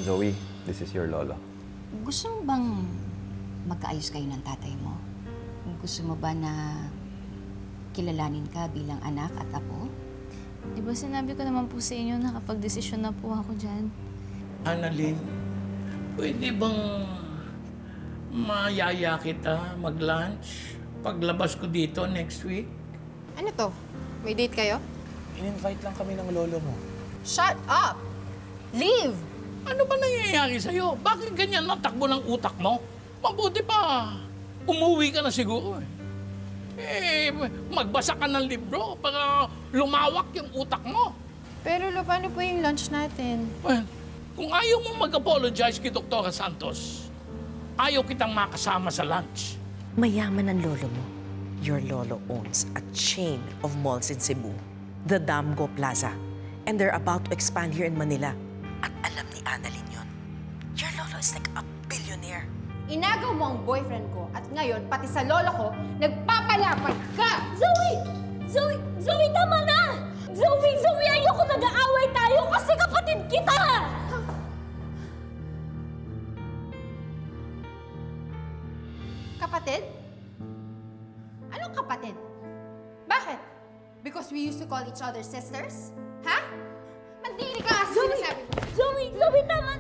Zoe, this is your lolo. Gusto mo bang magkaayos kayo ng tatay mo? Gusto mo ba na kilalanin ka bilang anak at apo? Di ba sinabi ko naman po sa inyo na kapag desisyon na po ako dyan? Annalyn, pwede bang mayaya kita mag-lunch paglabas ko dito next week? Ano to? May date kayo? In-invite lang kami ng lolo mo. Shut up! Leave! Ano ba nangyayari sa'yo? Bakit ganyan ang takbo ng utak mo? Mabuti pa, umuwi ka na siguro eh. Magbasa ka ng libro para lumawak yung utak mo. Pero Lo, paano po yung lunch natin? Well, kung ayaw mo mag-apologize kay Dr. Santos, ayaw kitang makasama sa lunch. Mayaman ang lolo mo. Your lolo owns a chain of malls in Cebu, the Damgo Plaza, and they're about to expand here in Manila. At alam ni Annalyn yun. Your lolo is like a billionaire. Inagaw mo ang boyfriend ko at ngayon, pati sa lolo ko, nagpapalapag ka! Zoe! Zoe! Zoe, tama na! Zoe! Zoe, ayoko nag-aaway tayo kasi kapatid kita! Kapatid? Anong kapatid? Bakit? Because we used to call each other sisters? Ha? Mandiri ka nga sa sinasabi mo. Zoe! Zoe, tama!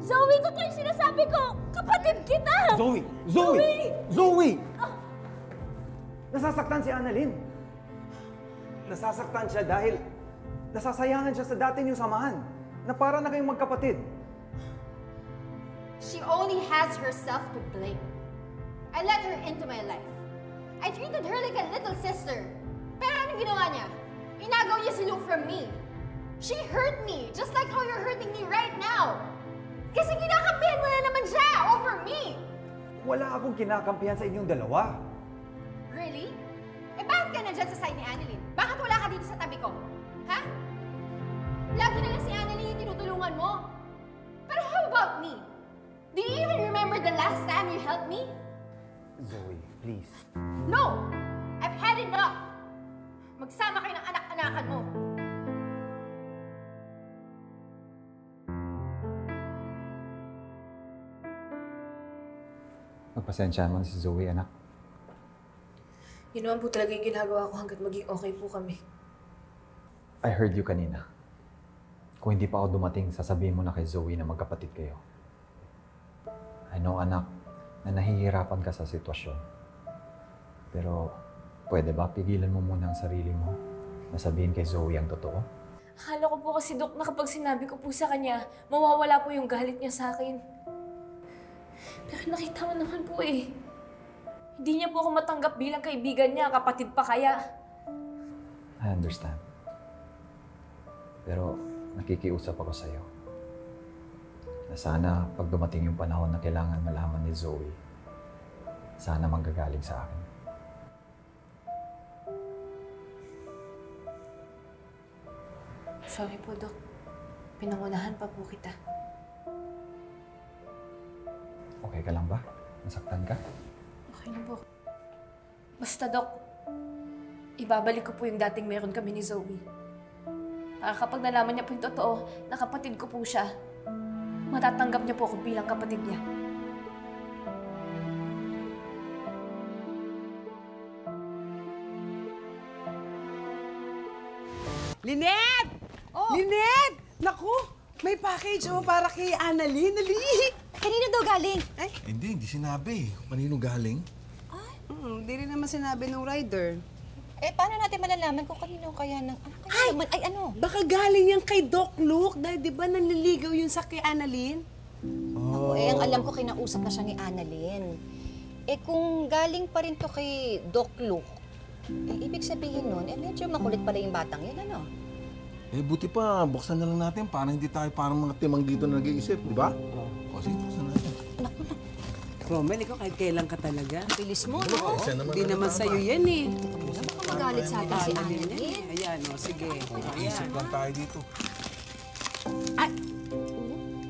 Zoe, totoo yung sinasabi ko! Kapatid kita! Zoe! Zoe! Zoe! Nasasaktan si Annalyn. Nasasaktan siya dahil nasasayangan siya sa dati niyong samahan na para na kayong magkapatid. She only has herself to blame. I let her into my life. I treated her like a little sister. Pero anong ginawa niya? Inagaw niya si Luke from me. She hurt me, just like how you're hurting me right now. Kasi kinakampihan mo na naman siya over me. Wala akong kinakampihan sa inyong dalawa. Really? Eh bakit ka nandyan sa side ni Annalyn? Bakit wala ka dito sa tabi ko? Ha? Lagi na lang si Annalyn yung tinutulungan mo. Pero how about me? Do you even remember the last time you helped me? Zoe, please. No! I've had enough! Magsama kayo ng anak-anakan mo. Magpasensyahan mo si Zoe, anak. Yun naman po talaga yung ginagawa ko hanggat maging okay po kami. I heard you kanina. Kung hindi pa ako dumating, sasabihin mo na kay Zoe na magkapatid kayo. I know, anak, na nahihirapan ka sa sitwasyon. Pero, pwede ba pigilan mo muna ang sarili mo na sabihin kay Zoe ang totoo? Akala ko po kasi, Dok, na kapag sinabi ko po sa kanya, mawawala po yung galit niya sa akin. Pero nakita mo naman po eh. Hindi niya po ako matanggap bilang kaibigan niya, kapatid pa kaya. I understand. Pero nakikiusap ako sa'yo na sana pag dumating yung panahon na kailangan malaman ni Zoe, sana manggagaling sa akin. Sorry po, Dok. Pinangunahan pa po kita. Okay ka lang ba? Nasaktan ka? Okay na po. Basta, Dok, ibabalik ko po yung dating meron kami ni Zoe. Para kapag nalaman niya po yung totoo na kapatid ko po siya, matatanggap niya po ako bilang kapatid niya. Lynette! Oh. Lynette! Naku! May package para kay Annalyn. Dali! Kanino daw galing? Ay, Hindi sinabi. Kanino galing? Hindi rin naman sinabi ng rider. Eh, paano natin malalaman kung kanino kaya ng... Ano kaya naman? Ay, ano? Baka galing yan kay Doc Luke dahil di ba nanliligaw yun sa kay Annalyn? Ako, eh, ang alam ko kinausap na siya ni Annalyn. Eh, kung galing pa rin to kay Doc Luke, eh, ibig sabihin nun, eh, medyo makulit pala yung batang yun, ano? Eh, buti pa. Buksan na lang natin para hindi tayo parang mga timang dito na nag-iisip, di ba? O, sige, buksan natin. Romel, ikaw kahit kailan ka talaga. Bilis mo, no? Hindi naman sa'yo yan eh. Baka magalit sa atin si Annalyn. Ayan, o, sige. Nag-iisip lang tayo dito.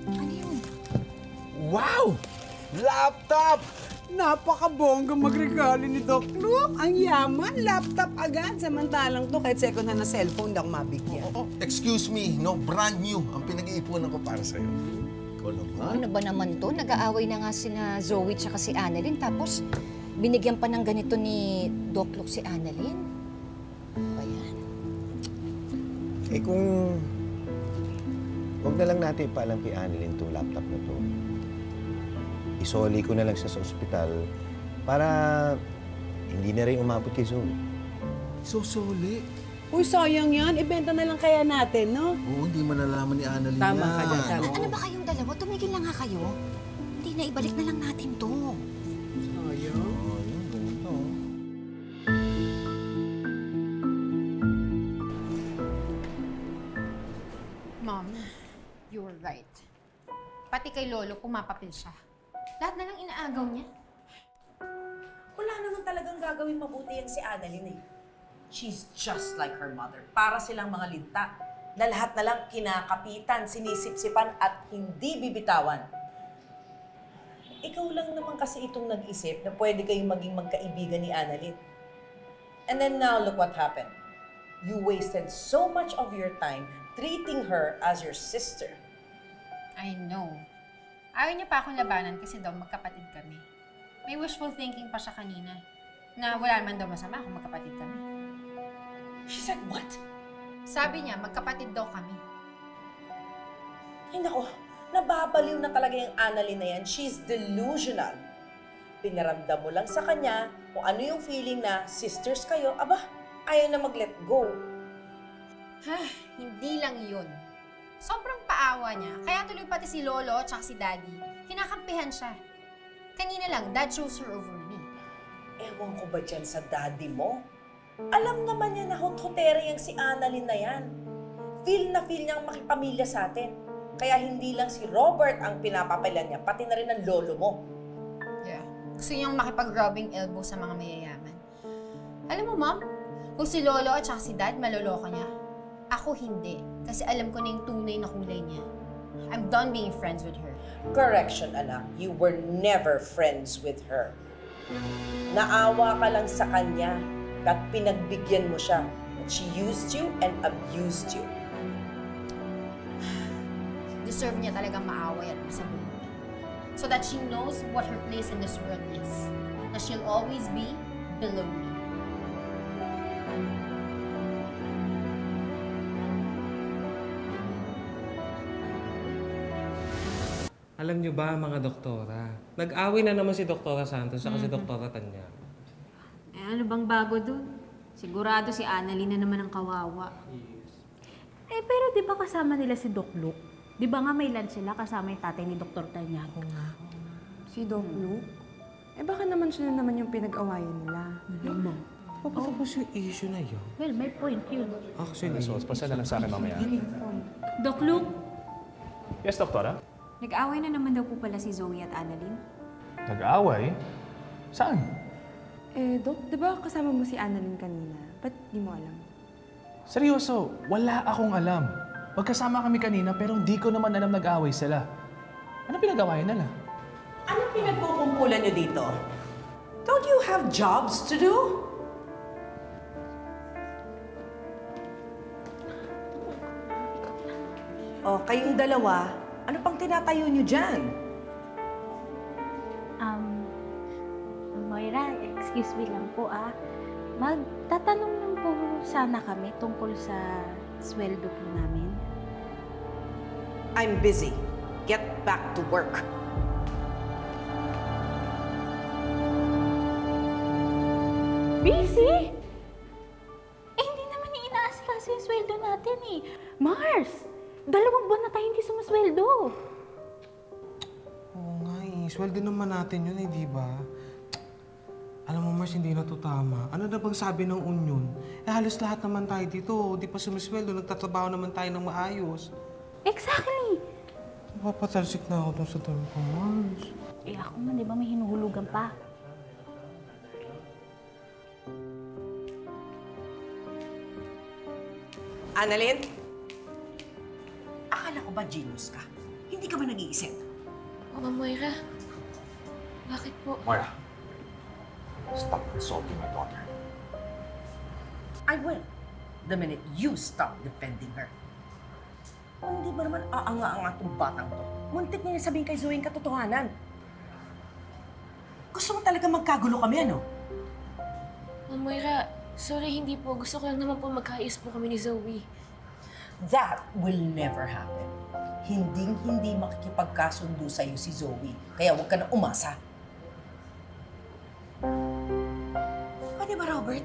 Ano yun? Wow! Laptop! Napakabongga magregalo ni Doc Luke. Ang yaman, laptop agad. Samantalang to, kahit second hand na cellphone, lang mabigyan. Excuse me, no, brand new ang pinag-iipunan ko para sa'yo. Ikaw naman. Ano ba naman to? Nag-aaway na nga sina Zoe tsaka si Annalyn, tapos binigyan pa ng ganito ni Doc Luke si Annalyn. Ano ba yan? Eh kung... Huwag na lang natin ipaalam kay Annalyn itong laptop na to. Isoli ko na lang siya sa ospital para hindi na rin umabot kay Zoe. Susuli. Uy, sayang yan. Ibenta na lang kaya natin, no? Oo, hindi man nalaman ni Annalyn Tama yan. ka dyan, tama. Ano ba kayong dalawa? Tumigil na nga kayo. Hindi na, ibalik na lang natin to. Sayang. Oo, yun, ganito. Mom, you were right. Pati kay Lolo, pumapapil siya. Lahat na lang inaagaw niya. Wala naman talagang gagawin mabuti yan si Annalyn eh. She's just like her mother. Para silang mga linta na lahat na lang kinakapitan, sinisipsipan at hindi bibitawan. Ikaw lang naman kasi itong nag-isip na pwede kayong maging magkaibigan ni Annalyn. And then now, look what happened. You wasted so much of your time treating her as your sister. I know. Ayaw niya pa akong labanan kasi daw magkapatid kami. May wishful thinking pa siya kanina na wala naman daw masama kung magkapatid kami. She said what? Sabi niya, magkapatid daw kami. Ay nako, nababaliw na talaga yung Annalyn na yan. She's delusional. Pinaramdam mo lang sa kanya kung ano yung feeling na sisters kayo, aba, ayaw na mag-let go. Hindi lang yun. Sobrang paawa niya. Kaya tuloy pati si Lolo at si Daddy, kinakampihan siya. Kanina lang, Dad chose her over me. Ewan ko ba dyan sa daddy mo? Alam naman niya na hot-hotera yung si Annalyn na yan. Feel na feel niyang makipamilya sa atin. Kaya hindi lang si Robert ang pinapapalan niya, pati na rin ang lolo mo. Yeah. Gusto niyang makipag-rubbing elbow sa mga mayayaman. Alam mo, Mom, kung si Lolo at si Dad maloloko niya, ako hindi. Kasi alam ko na yung tunay na kulay niya. I'm done being friends with her. Correction, anak. You were never friends with her. Naawa ka lang sa kanya at pinagbigyan mo siya. She used you and abused you. Deserve niya talagang maaway at masabulunan. So that she knows what her place in this world is. Na she'll always be below me. Alam niyo ba, mga doktora, nag-away na naman si Doktora Santos at si Doktora Tanya. Eh, ano bang bago dun? Sigurado si Annalyn na naman ang kawawa. Eh, pero di ba kasama nila si Doc Luke? Di ba nga may lunch sila kasama yung tatay ni Dr. Tanyago nga? Si Doc Luke? Eh, baka naman siya na naman yung pinag-awayan nila. Naman. Papatapos yung issue na yun. Well, may point yun. Actually, Pasal na lang sa akin mamaya. Doc Luke, Yes, doktora? nag-away na naman daw po pala si Zoe at Annalyn. Nag-aaway? Saan? Eh, Doc, di ba kasama mo si Annalyn kanina? Ba't di mo alam? Seryoso, wala akong alam. Magkasama kami kanina pero hindi ko naman alam nag-aaway sila. Ano pinag-awayan nila? Ano pinagkukumpulan niyo dito? Don't you have jobs to do? Oh, kayong dalawa, ano pang tinatayo niyo dyan? Moira, excuse me lang po Magtatanong lang po sana kami tungkol sa sweldo po namin. I'm busy. Get back to work. Busy? Eh, hindi naman inaasikaso yung sweldo natin eh. Mars! 2 buwan na tayo hindi sumusweldo. Oo nga eh. Sweldo naman natin yun eh, di ba? Alam mo, Mars, hindi na to tama. Ano na bang sabi ng union? Eh, halos lahat naman tayo dito. Di pa sumisweldo, nagtatrabaho naman tayo ng maayos. Exactly! Napapatalsik na ako dun sa dami ko, Mars. Eh, ako man, di ba may hinuhulugan pa? Annalyn? Akala ko ba genius ka? Hindi ka ba nag-iisip? Mama Moira, bakit po? Moira, Stop insulting my daughter. I will. The minute you stop defending her. Kung hindi ba naman aanga-anga tong batang to, muntik niya sabihin kay Zoe yung katotohanan. Gusto mo talaga magkagulo kami, ano? Ma'am Moira, sorry, hindi po. Gusto ko lang naman po magkaayos po kami ni Zoe. That will never happen. Hinding-hindi makikipagkasundo sa'yo si Zoe. Kaya huwag ka na umasa. Pwede ba, Robert?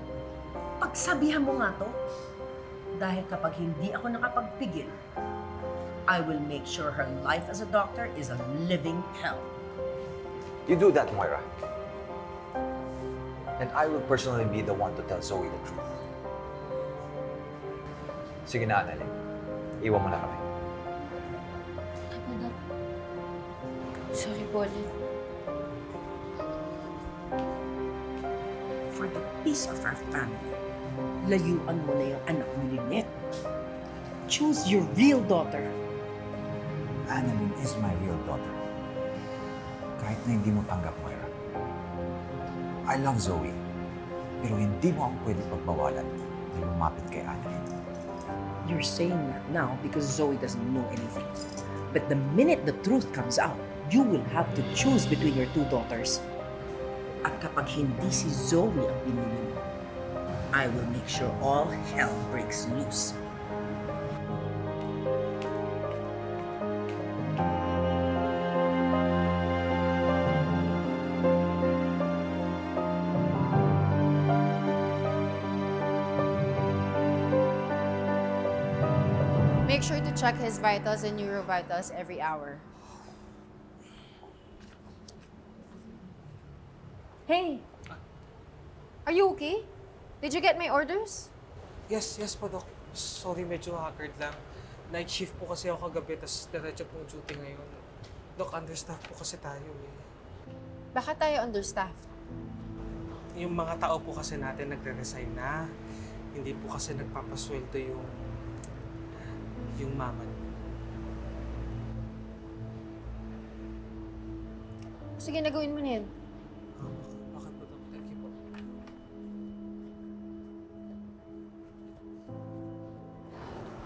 Pagsabihan mo nga to. Dahil kapag hindi ako nakapagpigil, I will make sure her life as a doctor is a living hell. You do that, Moira. And I will personally be the one to tell Zoe the truth. Sige na, Annalyn. Iwan mo na kami. Sorry po ulit. For the peace of our family, layuan mo na yung anak ni Lynette. Choose your real daughter. Annalyn is my real daughter. Kahit na hindi mo tanggap, Moira. I love Zoe. Pero hindi mo ako pwede pagbawalan na lumapit kay Annalyn. You're saying that now because Zoe doesn't know anything. But the minute the truth comes out, you will have to choose between your two daughters. At kapag hindi si Zoe ang pinili mo, I will make sure all hell breaks loose. Make sure to check his vitals and neurovitals every hour. Hey! Are you okay? Did you get my orders? Yes po, Doc. Sorry, medyo haggard lang. Night shift po kasi ako kagabi, tapos diretso pong duty ngayon. Doc, understaff po kasi tayo eh. Bakit tayo understaffed? Yung mga tao po kasi natin nagre-resign na. Hindi po kasi nagpapasweldo yung mama niyo. Sige, nagawin mo na yan. Okay po, Doc. Thank you po.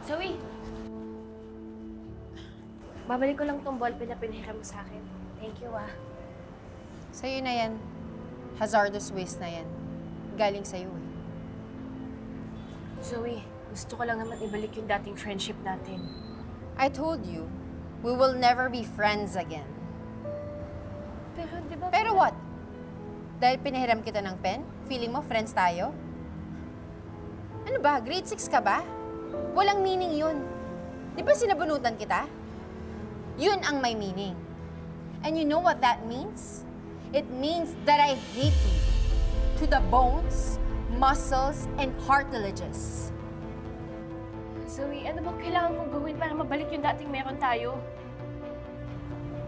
Zoe! Babalik ko lang tong ballpen na pinahiram mo sa akin. Thank you, ah. Sa'yo na yan. Hazardous waste na yan. Galing sa'yo eh. Zoe, gusto ko lang naman ibalik yung dating friendship natin. I told you, we will never be friends again. Pero di ba... Pero what? Dahil pinahiram kita ng pen, feeling mo friends tayo? Ano ba? Grade 6 ka ba? Walang meaning yun. Di ba sinabunutan kita? Yun ang may meaning. And you know what that means? It means that I hate you. To the bones, muscles, and cartilages. Zoe, ano bang kailangan kong gawin para mabalik yung dating meron tayo?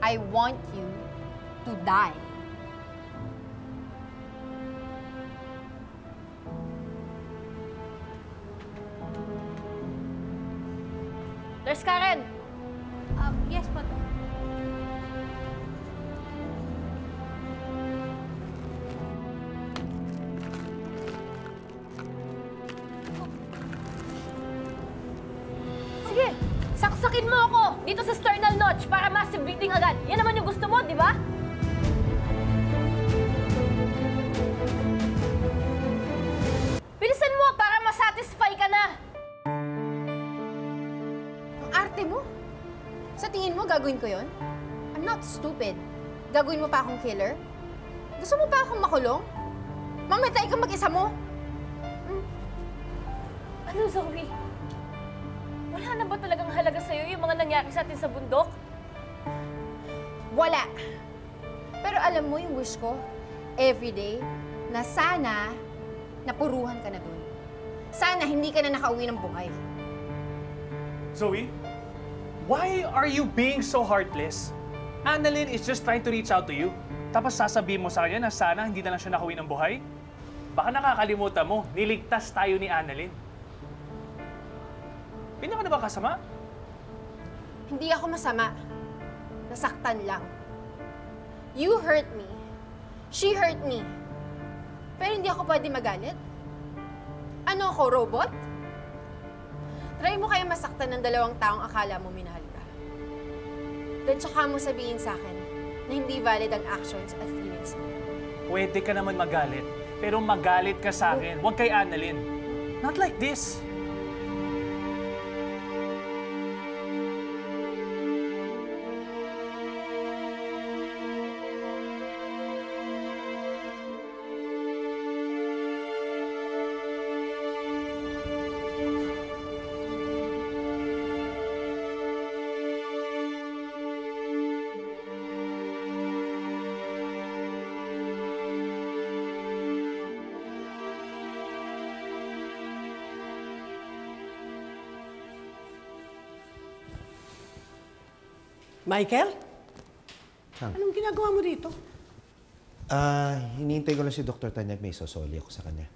I want you to die. Nurse Karen! Yes po. Sige, saksakin mo ako dito sa sternal notch para massive bleeding agad. Yan naman yung gusto mo, di ba? Bilisan mo para masatisfy ka na! Ang arte mo? Sa tingin mo, gagawin ko yon? I'm not stupid. Gagawin mo pa akong killer? Gusto mo pa akong makulong? Mamatay ka mag-isa mo? Ano, Zoe? Wala na ba talagang halaga sa'yo yung mga nangyari sa atin sa bundok? Wala. Pero alam mo yung wish ko, everyday, na sana napuruhan ka na dun. Sana hindi ka na nakauwi ng buhay. Zoe, why are you being so heartless? Annalyn is just trying to reach out to you. Tapos sasabihin mo sa kanya na sana hindi na lang siya nakauwi ng buhay? Baka nakakalimutan mo, niligtas tayo ni Annalyn. Pinaka na ba kasama? Hindi ako masama. Nasaktan lang. You hurt me. She hurt me. Pero hindi ako pwede magalit? Ano ako, robot? Try mo kaya masaktan ng dalawang taong akala mo minahal ka. Then tsaka mo sabihin sa akin na hindi valid ang actions at feelings mo. Pwede ka naman magalit, pero magalit ka sa akin. Huwag kay Annalyn. Not like this. Michael? Chang. Anong ginagawa mo dito? Hinihintay ko lang si Dr. Tanyag. May sosoli ako sa kanya.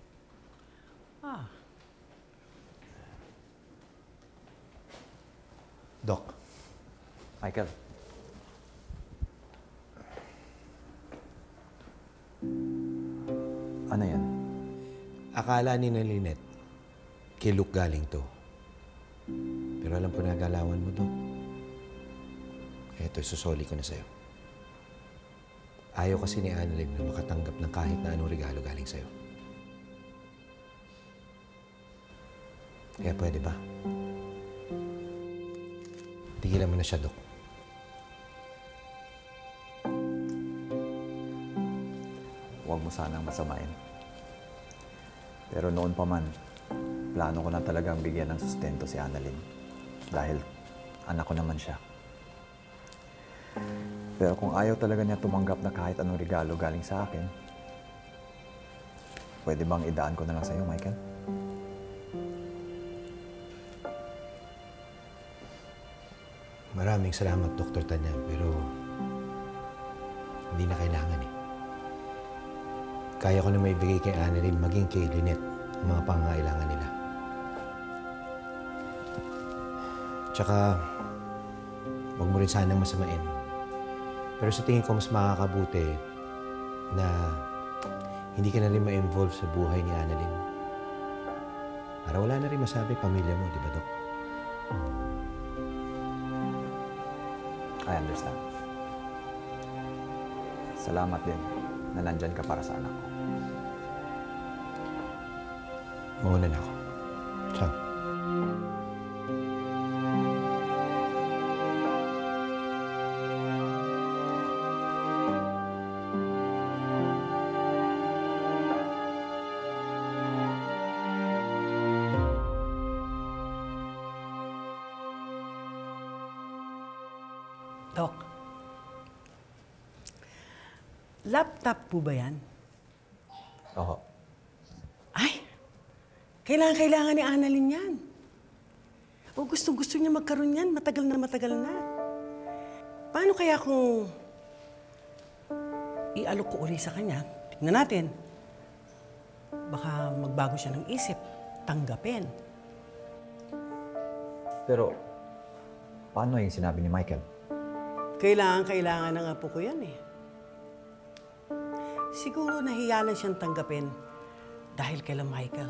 Doc. Michael. Ano yan? Akala ni Lynette, kay Luke galing to. Pero alam ko na galawan mo, Doc. Eto, susoli ko na sa'yo. Ayaw kasi ni Annalyn na makatanggap ng kahit na anong regalo galing sa'yo. Kaya pwede ba? Tigilan mo na siya, Dok. Huwag mo sanang masamain. Pero noon pa man, plano ko na talagang bigyan ng sustento si Annalyn. Dahil anak ko naman siya. Pero kung ayaw talaga niya tumanggap na kahit anong regalo galing sa akin, pwede bang idaan ko na lang sa'yo, Michael? Maraming salamat, Dr. Tanyag, pero hindi na kailangan eh. Kaya ko na maibigay kay Annalyn maging kay Lynette ang mga pangangailangan nila. Tsaka, huwag mo rin sanang masamain. Pero sa tingin ko mas makakabuti na hindi ka na rin ma-involve sa buhay ni Annalyn. Para wala na rin masabi pamilya mo, di ba, Dok? I understand. Salamat din na nandyan ka para sa anak ko. Mauna na ako. Ciao. Doc, laptop po ba yan? Oo. Ay, kailangan ni Annalyn yan. O gustong-gusto niya magkaroon yan, matagal na. Paano kaya kung ialok ko uli sa kanya? Tignan natin. Baka magbago siya ng isip, tanggapin. Pero, paano yung sinabi ni Michael? Kailangan ng apo ko yan eh. Siguro nahiya lang siyang tanggapin dahil kay Michael.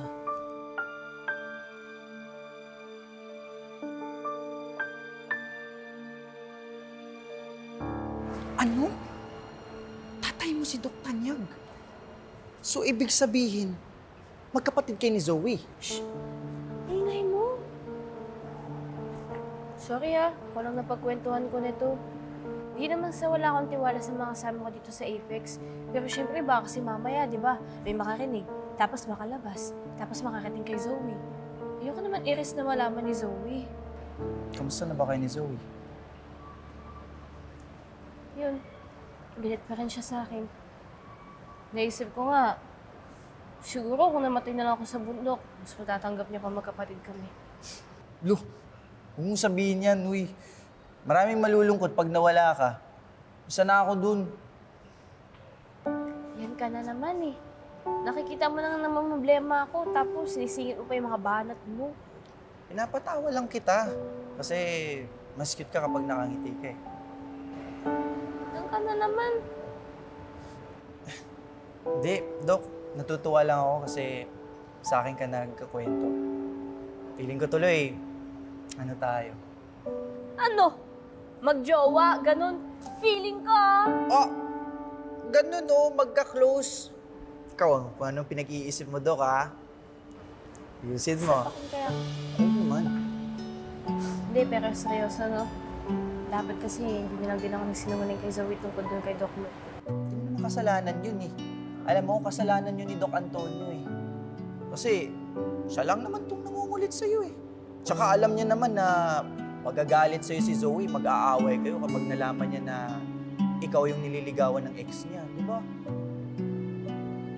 Ano? Tatay mo si Doc Tanyag. So, ibig sabihin, magkapatid kayo ni Zoe. Shh. Ingay mo. Sorry ako lang napagkwentuhan ko nito. Hindi naman sa wala akong tiwala sa mga kasama ko dito sa Apex. Pero syempre baka kasi mamaya, di ba? May makarinig, tapos makalabas, tapos makakating kay Zoe. Ayoko naman iris na malaman ni Zoe. Kamusta na ba kayo ni Zoe? Yun, galit pa rin siya sa akin. Naisip ko nga, siguro kung namatay na lang ako sa bundok, mas matatanggap niya pa magkapatid kami. Lu, huwag mong sabihin yan, uy. Maraming malulungkot pag nawala ka. Isa na ako dun. Yan ka na naman eh. Nakikita mo lang naman problema ako, tapos sinisingit mo pa yung mga banat mo. Pinapatawa lang kita. Kasi mas cute ka kapag nakangiti ka eh. Yan ka na naman. Hindi, Dok. natutuwa lang ako kasi sa akin ka nagkakwento. Feeling ko tuloy, ano tayo? Ano? Magjowa? Ganon? Feeling ko. Oh! Ganun oh, magka-close. Ikaw, kung anong pinag-iisip mo, Dok, ha? Yusin mo. Kaya, Ano naman? hindi, pero seryoso, no? Dapat kasi hindi na lang din ako nagsinungaling kay Zoe tungkol dun kay Doc Luke. Hindi mo naman kasalanan yun eh. Alam mo, kasalanan yun ni Doc Antonio eh. Kasi siya lang naman itong nangungulit sa'yo eh. Tsaka alam niya naman na magagalit sa'yo si Zoe, mag-aaway kayo kapag nalaman niya na ikaw yung nililigawan ng ex niya, di ba?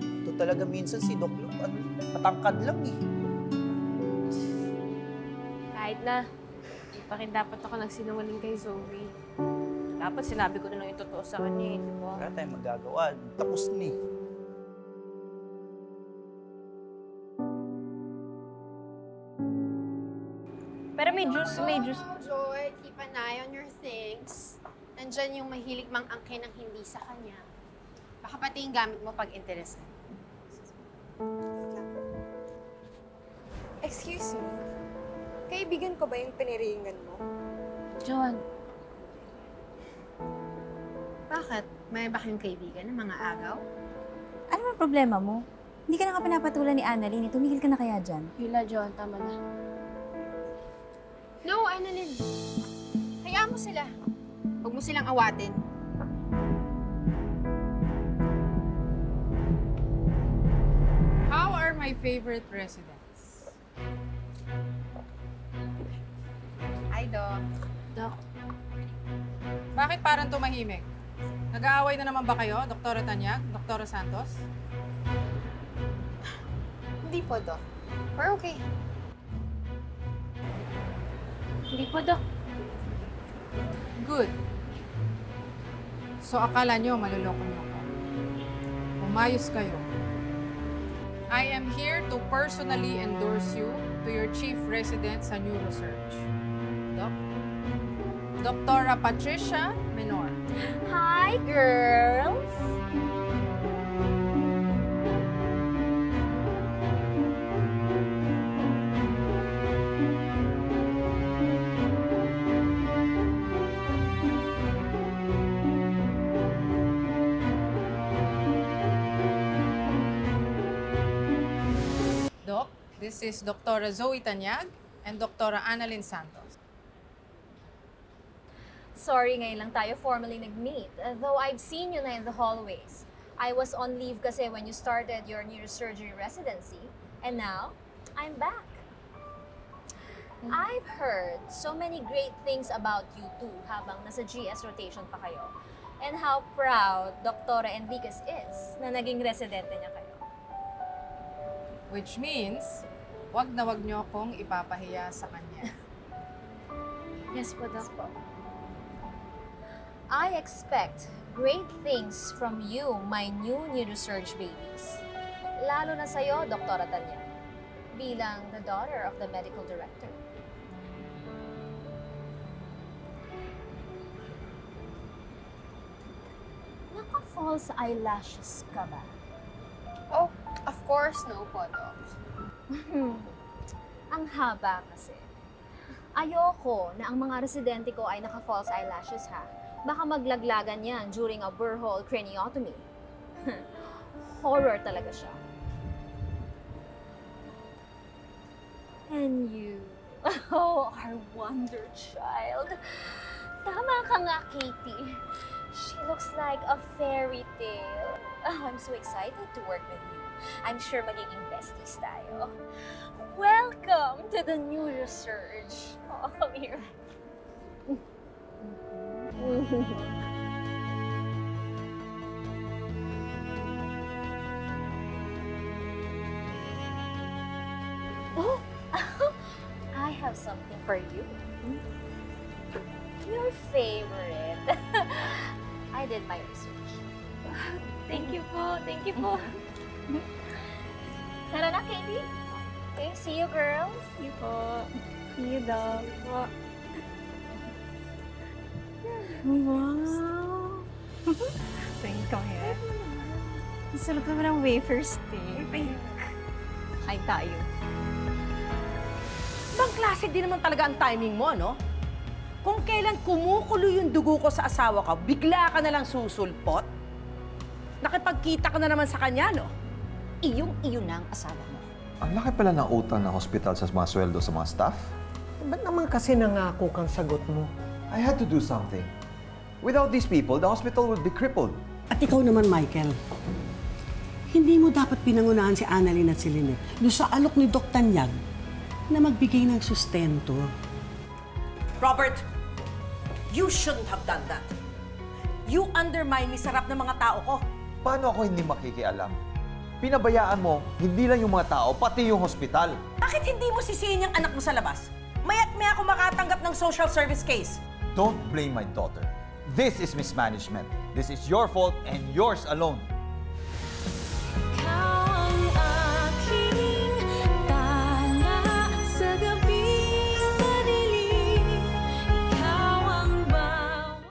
Ito talaga minsan si Doc Luke, patangkad lang eh. Kahit na, hindi pa rin dapat ako nagsinungaling kay Zoe. Dapat sinabi ko na lang yung totoo sa kanya, di ba? Wala tayong magagawa. Tapos na eh. Pero may juice. Joy, keep an eye on your things. Nandyan yung mahilig mang angkin ng hindi sa kanya. Baka pati yung gamit mo pag interesan. Excuse me. Kaibigan ko ba yung piniringan mo? John. Bakit? May ba kayong kaibigan ng mga agaw? Ano ang problema mo? Hindi ka na ka pinapatulan ni Annalyn. Tumigil ka na kaya dyan? Hila, John. Tama na. No, Annalyn. Hayaan mo sila. Huwag mo silang awatin. How are my favorite residents? Hi, Doc. Doc. Bakit parang tumahimik? Nag-aaway na naman ba kayo, Dr. Tanyag, Dr. Santos? Hindi po, Doc. We're okay. Hindi po, Doc. Good. So akala nyo maluloko nyo ako. Umayos kayo. I am here to personally endorse you to your chief resident sa New Research. Doc? Dr. Patricia Menor. Hi, girls! Doc, this is Dr. Zoe Tanyag and Dr. Annalyn Santos. Sorry, ngayon lang tayo formally nag-meet. Though I've seen you na in the hallways. I was on leave kasi when you started your neurosurgery residency. And now, I'm back. I've heard so many great things about you too habang nasa GS rotation pa kayo. And how proud Dr. Enriquez is na naging residente niya kayo. Which means, wag na wag nyo akong ipapahiya sa kanya. Yes po, Doc. I expect great things from you, my new neurosurge babies. Lalo na sa'yo, Dr. Tanya, bilang the daughter of the medical director. Naka-false eyelashes ka ba? Oh, of course no po, Doc. Ang haba kasi. Ayoko na ang mga residente ko ay naka-false eyelashes ha. Baka maglaglagan yan during a burr-hole craniotomy. Horror talaga siya. And you, oh, our wonder child. Tama ka nga, Katie. She looks like a fairy tale. Oh, I'm so excited to work with you. I'm sure magiging besties tayo. Welcome to the new research. Oh, come here. Oh, I have something for you. Your favorite. I did my research. Thank you po. Thank you po. Tara na, Katie. Okay, see you, girls. See you po. See you, Doc. Wow! Thank you, come here. Ang sarap naman ng wafers, Kain tayo. Ibang klase din naman talaga ang timing mo, no? Kung kailan kumukulo yung dugo ko sa asawa ka, bigla ka na lang susulpot. Nakipagkita ka na naman sa kanya, no? Iyong-iyo na ang asawa mo. Ang laki pala ng utang ng hospital sa mga sweldo sa mga staff. Ba't naman kasi nangako kang sagot mo? I had to do something. Without these people, the hospital would be crippled. At ikaw naman, Michael, hindi mo dapat pinangunahan si Annalyn at si Lynette doon sa alok ni Doc Tanyag na magbigay ng sustento. Robert, you shouldn't have done that. You undermine ni sarap ng mga tao ko. Paano ako hindi makikialam? Pinabayaan mo, hindi lang yung mga tao, pati yung hospital. Bakit hindi mo sisihin yung anak mo sa labas? Maya't maya ako makatanggap ng social service case. Don't blame my daughter. This is mismanagement. This is your fault and yours alone.